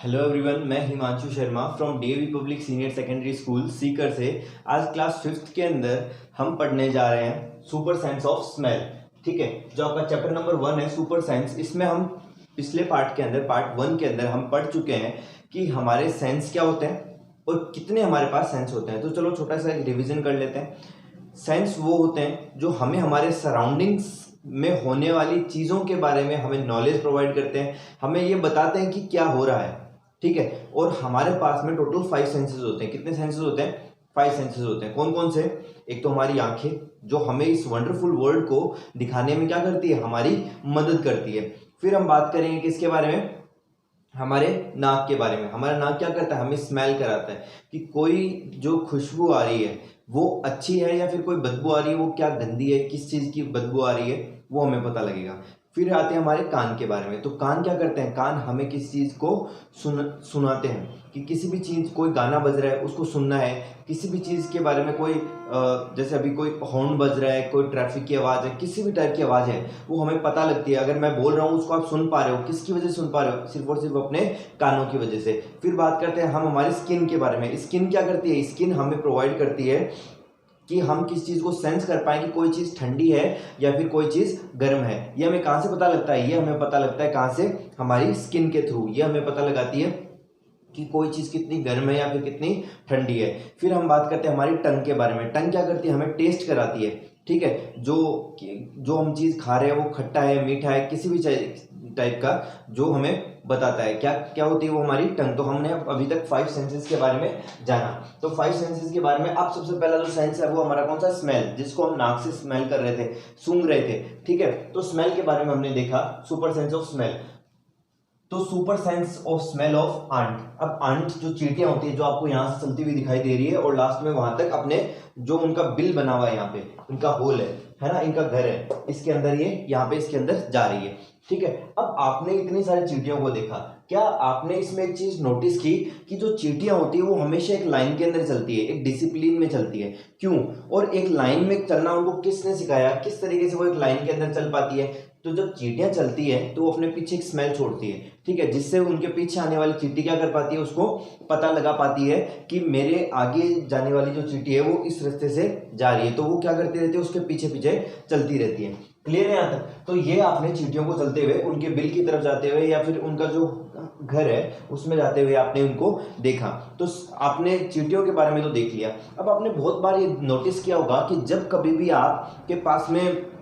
Hello everyone, मैं Himanshu Sharma from DAV public senior secondary school Sikar से। आज क्लास 5th के अंदर हम पढ़ने जा रहे हैं सुपर साइंस ऑफ स्मेल। ठीक है, जो आपका चैप्टर नंबर 1 है सुपर साइंस। इसमें हम पिछले पार्ट के अंदर पार्ट 1 के अंदर हम पढ़ चुके हैं कि हमारे सेंस क्या होते हैं और कितने हमारे पास सेंस होते हैं। तो चलो छोटा सा एक रिविजन कर लेते हैं। सेंस वो होते हैं जो हमें हमारे सराउंडिंग्स में होने वाली चीज़ों के बारे में हमें नॉलेज प्रोवाइड करते हैं, हमें ये बताते हैं कि क्या हो रहा है। ठीक है, और हमारे पास में टोटल 5 सेंसेस होते हैं। कितने सेंसेस होते हैं? 5 सेंसेस होते हैं। कौन कौन से? एक तो हमारी आंखें, जो हमें इस वंडरफुल वर्ल्ड को दिखाने में क्या करती है? हमारी मदद करती है। फिर हम बात करेंगे किसके बारे में? हमारे नाक के बारे में। हमारा नाक क्या करता है? हमें स्मेल कराता है कि कोई जो खुशबू आ रही है वो अच्छी है या फिर कोई बदबू आ रही है, वो क्या गंदी है, किस चीज़ की बदबू आ रही है वो हमें पता लगेगा। फिर आते हैं हमारे कान के बारे में। तो कान क्या करते हैं? कान हमें किसी चीज़ को सुनाते हैं कि किसी भी चीज़, कोई गाना बज रहा है उसको सुनना है, किसी भी चीज़ के बारे में कोई जैसे अभी कोई हॉर्न बज रहा है, कोई ट्रैफिक की आवाज़ है, किसी भी टाइप की आवाज़ है वो हमें पता लगती है। अगर मैं बोल रहा हूँ उसको आप सुन पा रहे हो, किसकी वजह से सुन पा रहे हो? सिर्फ और सिर्फ अपने कानों की वजह से। फिर बात करते हैं हम हमारी स्किन के बारे में। स्किन क्या करती है? स्किन हमें प्रोवाइड करती है कि हम किस चीज़ को सेंस कर पाए कि कोई चीज़ ठंडी है या फिर कोई चीज़ गर्म है। ये हमें कहाँ से पता लगता है? ये हमें पता लगता है कहाँ से? हमारी स्किन के थ्रू। ये हमें पता लगाती है कि कोई चीज़ कितनी गर्म है या फिर कितनी ठंडी है। फिर हम बात करते हैं हमारी टंग के बारे में। टंग क्या करती है? हमें टेस्ट कराती है। ठीक है, जो हम चीज़ खा रहे हैं वो खट्टा है, मीठा है, किसी भी टाइप का जो हमें बताता है। क्या क्या होती है वो? हमारी टंग। तो हमने अभी तक 5 सेंसेस के बारे में जाना। तो 5 सेंसेस के बारे में अब सबसे पहला जो सेंस है वो हमारा कौन सा? स्मेल, जिसको हम नाक से स्मेल कर रहे थे, सूंघ रहे थे। ठीक है, तो स्मेल के बारे में हमने देखा सुपर सेंस ऑफ स्मेल। तो super sense of smell of ant. अब आंट जो चींटियां होती है, जो आपको यहाँ से चलती हुई दिखाई दे रही है और लास्ट में वहां तक अपने जो उनका बिल बना हुआ है, यहाँ पे उनका होल है ना, इनका घर है, इसके अंदर ये यहाँ पे इसके अंदर जा रही है। ठीक है, अब आपने इतनी सारी चींटियों को देखा, क्या आपने इसमें एक चीज नोटिस की कि जो चींटियां होती है वो हमेशा एक लाइन के अंदर चलती है, एक डिसिप्लिन में चलती है। क्यों? और एक लाइन में चलना उनको किसने सिखाया? किस तरीके से वो एक लाइन के अंदर चल पाती है? तो जब चींटियां चलती है तो वो अपने पीछे एक स्मेल छोड़ती है। ठीक है, जिससे उनके पीछे आने वाली चींटी क्या कर पाती है? उसको पता लगा पाती है कि मेरे आगे जाने वाली जो चींटी है वो इस रास्ते से जा रही है, तो वो क्या करती रहती है? उसके पीछे पीछे चलती रहती है। क्लियर है यहाँ तक? तो ये आपने चींटियों को चलते हुए उनके बिल की तरफ जाते हुए या फिर उनका जो घर है उसमें जाते हुए आपने उनको देखा। तो आपने चींटियों के बारे में तो देख लिया। अब आपने बहुत बार ये नोटिस किया होगा कि जब कभी भी आपके पास में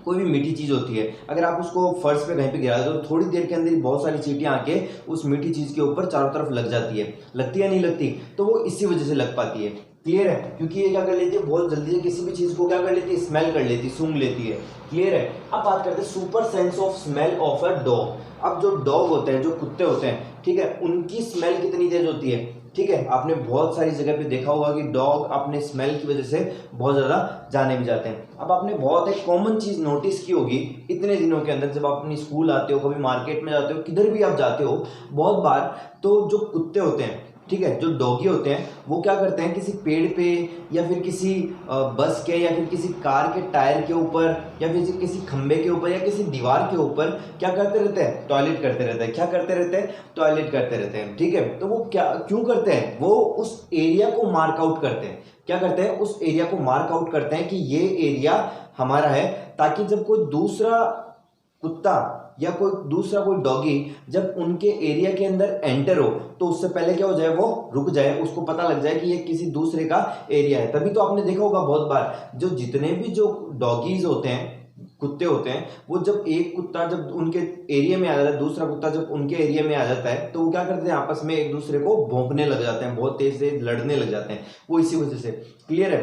कोई भी मीठी चीज होती है, अगर आप उसको फर्श पे कहीं पे गिरा दो तो थोड़ी देर के अंदर बहुत सारी चींटियां आके उस मीठी चीज के ऊपर चारों तरफ लग जाती है। लगती है नहीं लगती? तो वो इसी वजह से लग पाती है। क्लियर है? क्योंकि ये क्या कर लेती है? बहुत जल्दी से किसी भी चीज को क्या कर लेती है? स्मेल कर लेती है, सूंघ लेती है। क्लियर है? अब बात करते हैं super sense of smell of a dog. अब जो डॉग होते हैं, जो कुत्ते होते हैं, ठीक है, उनकी स्मेल कितनी तेज होती है? ठीक है, आपने बहुत सारी जगह पे देखा होगा कि डॉग अपने स्मेल की वजह से बहुत ज्यादा जाने भी जाते हैं। अब आपने बहुत एक कॉमन चीज नोटिस की होगी इतने दिनों के अंदर, जब आप अपनी स्कूल आते हो, कभी मार्केट में जाते हो, किधर भी आप जाते हो, बहुत बार तो जो कुत्ते होते हैं, ठीक है, जो डॉगी होते हैं, वो क्या करते हैं? किसी पेड़ पे या फिर किसी बस के या फिर किसी कार के टायर के ऊपर या फिर किसी खंबे के ऊपर या किसी दीवार के ऊपर क्या करते रहते हैं? टॉयलेट करते रहते हैं। क्या करते रहते हैं? टॉयलेट करते रहते हैं। ठीक है, तो वो क्या क्यों करते हैं? वो उस एरिया को मार्क आउट करते हैं। क्या करते हैं? उस एरिया को मार्क आउट करते हैं कि ये एरिया हमारा है, ताकि जब कोई दूसरा कुत्ता या कोई डॉगी जब उनके एरिया के अंदर एंटर हो तो उससे पहले क्या हो जाए? वो रुक जाए, उसको पता लग जाए कि ये किसी दूसरे का एरिया है। तभी तो आपने देखा होगा बहुत बार जो जितने भी जो डॉगीज होते हैं, कुत्ते होते हैं, वो जब एक कुत्ता जब उनके एरिया में आ जाता है, दूसरा कुत्ता जब उनके एरिया में आ जाता है, तो वो क्या करते हैं? आपस में एक दूसरे को भौंकने लग जाते हैं, बहुत तेज से लड़ने लग जाते हैं, वो इसी वजह से। क्लियर है?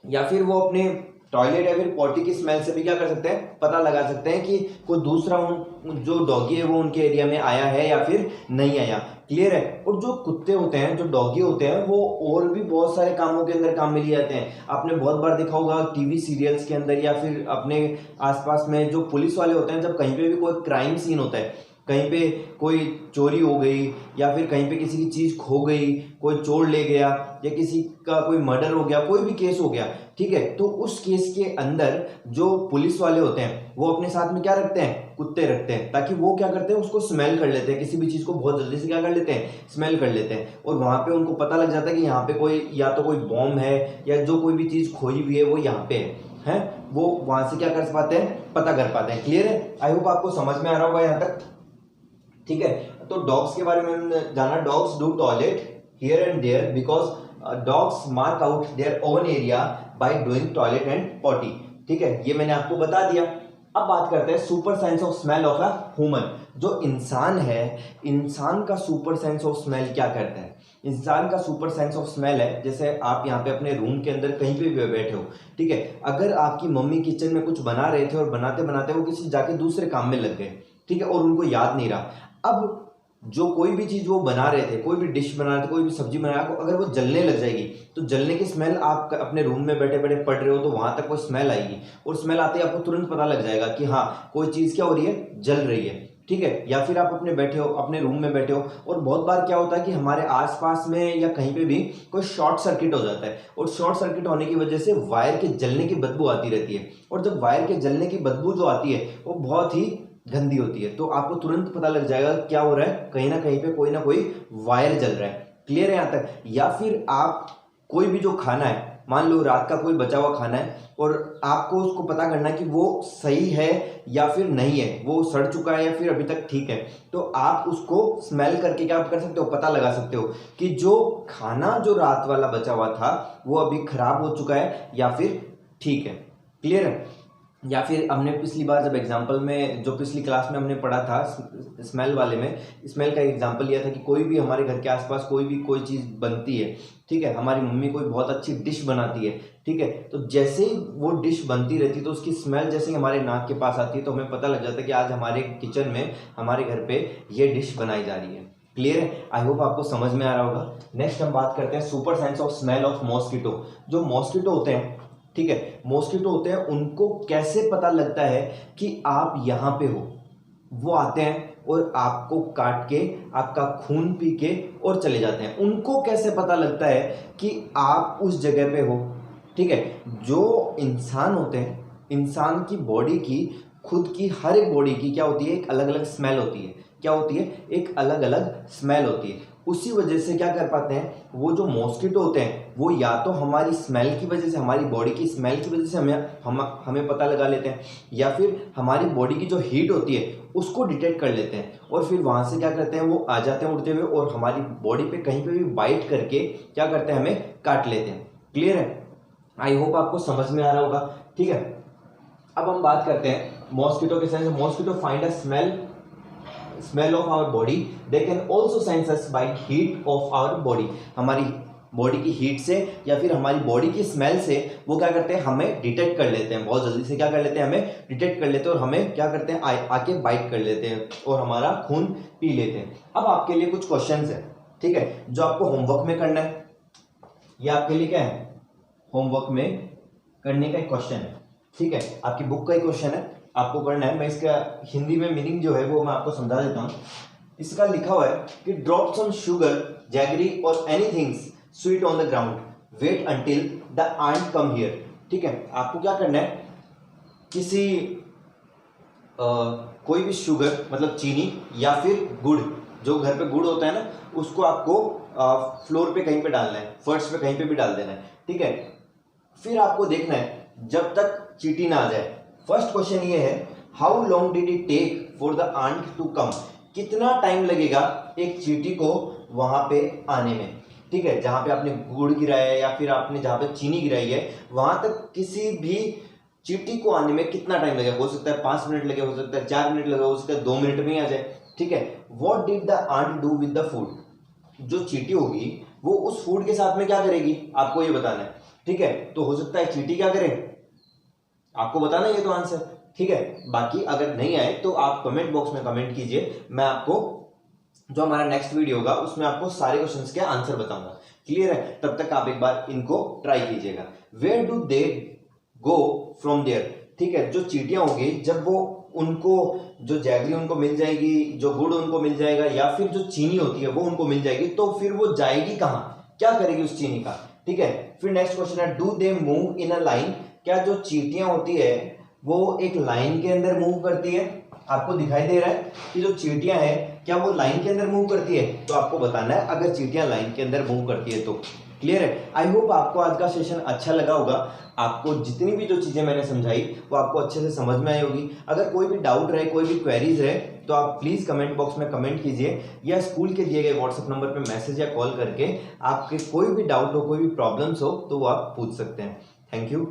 या फिर वो अपने टॉयलेट या फिर पॉटी की स्मेल से भी क्या कर सकते हैं? पता लगा सकते हैं कि कोई दूसरा जो डॉगी है वो उनके एरिया में आया है या फिर नहीं आया। क्लियर है? और जो कुत्ते होते हैं, जो डॉगी होते हैं, वो और भी बहुत सारे कामों के अंदर काम में लिए जाते हैं। आपने बहुत बार देखा होगा टीवी सीरियल्स के अंदर या फिर अपने आसपास में जो पुलिस वाले होते हैं, जब कहीं पे भी कोई क्राइम सीन होता है, कहीं पे कोई चोरी हो गई या फिर कहीं पे किसी की चीज़ खो गई, कोई चोर ले गया या किसी का कोई मर्डर हो गया, कोई भी केस हो गया, ठीक है, तो उस केस के अंदर जो पुलिस वाले होते हैं वो अपने साथ में क्या रखते हैं, कुत्ते रखते हैं, ताकि वो क्या करते हैं, उसको स्मेल कर लेते हैं, किसी भी चीज़ को बहुत जल्दी से क्या कर लेते हैं, स्मेल कर लेते हैं, और वहाँ पे उनको पता लग जाता है कि यहाँ पे कोई या तो कोई बॉम्ब है या जो कोई भी चीज़ खोई हुई है वो यहाँ पे है, वो वहाँ से क्या कर पाते हैं, पता कर पाते हैं। क्लियर है? आई होप आपको समझ में आ रहा होगा यहाँ तक, ठीक है। तो डॉग्स के बारे में हमने जाना, dogs do toilet here and there because dogs mark out their own area by doing toilet and potty, ठीक है, ये मैंने आपको बता दिया। अब बात करते हैं super sense of smell of a human. जो इंसान है, इंसान का सुपर सेंस ऑफ स्मेल क्या करता है? इंसान का सुपर सेंस ऑफ स्मेल है, जैसे आप यहाँ पे अपने रूम के अंदर कहीं पे भी बैठे हो, ठीक है, अगर आपकी मम्मी किचन में कुछ बना रहे थे और बनाते बनाते वो किसी जाके दूसरे काम में लग गए, ठीक है, और उनको याद नहीं रहा, अब जो कोई भी चीज़ वो बना रहे थे, कोई भी डिश बना रहे थे, कोई भी सब्जी बना रहे थे, अगर वो जलने लग जाएगी तो जलने की स्मेल आप अपने रूम में बैठे बैठे पढ़ रहे हो तो वहां तक वो स्मेल आएगी, और स्मेल आते ही आपको तुरंत पता लग जाएगा कि हाँ कोई चीज़ क्या हो रही है, जल रही है, ठीक है। या फिर आप अपने बैठे हो, अपने रूम में बैठे हो, और बहुत बार क्या होता है कि हमारे आसपास में या कहीं पे भी कोई शॉर्ट सर्किट हो जाता है, और शॉर्ट सर्किट होने की वजह से वायर के जलने की बदबू आती रहती है, और जब वायर के जलने की बदबू जो आती है वो बहुत ही गंदी होती है, तो आपको तुरंत पता लग जाएगा क्या हो रहा है, कहीं ना कहीं पे कोई ना कोई वायर जल रहा है। क्लियर है यहाँ तक? या फिर आप कोई भी जो खाना है, मान लो रात का कोई बचा हुआ खाना है और आपको उसको पता करना है कि वो सही है या फिर नहीं है, वो सड़ चुका है या फिर अभी तक ठीक है, तो आप उसको स्मेल करके क्या कर सकते हो, पता लगा सकते हो कि जो खाना जो रात वाला बचा हुआ था वो अभी खराब हो चुका है या फिर ठीक है। क्लियर है? या फिर हमने पिछली बार जब एग्जाम्पल में, जो पिछली क्लास में हमने पढ़ा था स्मेल वाले में, स्मेल का एग्जाम्पल लिया था कि कोई भी हमारे घर के आसपास कोई भी कोई चीज़ बनती है, ठीक है, हमारी मम्मी कोई बहुत अच्छी डिश बनाती है, ठीक है, तो जैसे ही वो डिश बनती रहती है तो उसकी स्मेल जैसे ही हमारे नाक के पास आती है तो हमें पता लग जाता है कि आज हमारे किचन में, हमारे घर पे ये डिश बनाई जा रही है। क्लियर है? आई होप आपको समझ में आ रहा होगा। नेक्स्ट हम बात करते हैं super sense of smell of mosquito. जो मॉस्किटो होते हैं, ठीक है, मॉस्किटो होते हैं, उनको कैसे पता लगता है कि आप यहाँ पे हो? वो आते हैं और आपको काट के, आपका खून पी के और चले जाते हैं। उनको कैसे पता लगता है कि आप उस जगह पे हो? ठीक है, जो इंसान होते हैं, इंसान की बॉडी की, खुद की हर एक बॉडी की क्या होती है, एक अलग अलग स्मेल होती है। क्या होती है? एक अलग अलग स्मेल होती है। उसी वजह से क्या कर पाते हैं, वो जो मॉस्किटो होते हैं वो या तो हमारी स्मेल की वजह से, हमारी बॉडी की स्मेल की वजह से हमें पता लगा लेते हैं, या फिर हमारी बॉडी की जो हीट होती है उसको डिटेक्ट कर लेते हैं, और फिर वहाँ से क्या करते हैं, वो आ जाते हैं उड़ते हुए और हमारी बॉडी पे कहीं पे भी बाइट करके क्या करते हैं, हमें काट लेते हैं। क्लियर है? आई होप आपको समझ में आ रहा होगा। ठीक है, अब हम बात करते हैं मॉस्किटो के sense. Mosquito find a smell of our body, they can also sense us by heat of our body. हमारी बॉडी की हीट से या फिर हमारी बॉडी की स्मेल से वो क्या करते हैं, हमें डिटेक्ट कर लेते हैं, बहुत जल्दी से क्या कर लेते हैं, हमें डिटेक्ट कर लेते हैं, और हमें क्या करते हैं, आके बाइट कर लेते हैं और हमारा खून पी लेते हैं। अब आपके लिए कुछ क्वेश्चंस है, ठीक है, जो आपको होमवर्क में करना है। ये आपके लिए क्या है, होमवर्क में करने का एक क्वेश्चन है, ठीक है, आपकी बुक का ही क्वेश्चन है, आपको करना है। मैं इसका हिंदी में मीनिंग जो है वो मैं आपको समझा देता हूँ। इसका लिखा हुआ है कि ड्रॉप सम शुगर, जैगरी और anything sweet on the ground, wait until the ant come here. ठीक है, आपको क्या करना है, किसी कोई भी शुगर मतलब चीनी या फिर गुड़, जो घर पे गुड़ होता है ना, उसको आपको फ्लोर पे कहीं पे डालना है, फर्श पे कहीं पे भी डाल देना है। ठीक है, फिर आपको देखना है जब तक चींटी ना आ जाए। फर्स्ट क्वेश्चन ये है, how long did it take for the ant to come? कितना टाइम लगेगा एक चींटी को वहां पे आने में? ठीक है, जहां पे आपने गुड़ गिराया है या फिर आपने जहां पे चीनी गिराई है, वहां तक किसी भी चींटी को आने में कितना टाइम लगेगा? हो सकता है 5 मिनट लगे, हो सकता है 4 मिनट लगे, हो सकता है 2 मिनट में ही आ जाए। ठीक है, what did the ant do with the food? जो चींटी होगी वो उस फूड के साथ में क्या करेगी, आपको ये बताना है। ठीक है, तो हो सकता है चींटी क्या करे, आपको बताना ये तो आंसर। ठीक है, बाकी अगर नहीं आए तो आप कमेंट बॉक्स में कमेंट कीजिए, मैं आपको जो हमारा नेक्स्ट वीडियो होगा उसमें आपको सारे क्वेश्चंस के आंसर बताऊंगा। क्लियर है? तब तक आप एक बार इनको ट्राई कीजिएगा। Where do they go from there? ठीक है, जो चींटियां होंगी जब वो उनको जो जैगरी उनको मिल जाएगी, जो गुड़ उनको मिल जाएगा, या फिर जो चीनी होती है वो उनको मिल जाएगी, तो फिर वो जाएगी कहाँ, क्या करेगी उस चीनी का, ठीक है। फिर नेक्स्ट क्वेश्चन है do they move in a line, क्या जो चींटियां होती है वो एक लाइन के अंदर मूव करती है। आपको दिखाई दे रहा है कि जो चींटियां है क्या वो लाइन के अंदर मूव करती है, तो आपको बताना है अगर चींटियां लाइन के अंदर मूव करती है तो। क्लियर है। आई होप आपको आज का सेशन अच्छा लगा होगा, आपको जितनी भी जो चीजें मैंने समझाई वो आपको अच्छे से समझ में आई होगी। अगर कोई भी डाउट रहे, कोई भी क्वेरीज रहे, तो आप प्लीज कमेंट बॉक्स में कमेंट कीजिए, या स्कूल के दिए गए व्हाट्सएप नंबर पे मैसेज या कॉल करके आपके कोई भी डाउट हो, कोई भी प्रॉब्लम्स हो, तो वो आप पूछ सकते हैं। Thank you.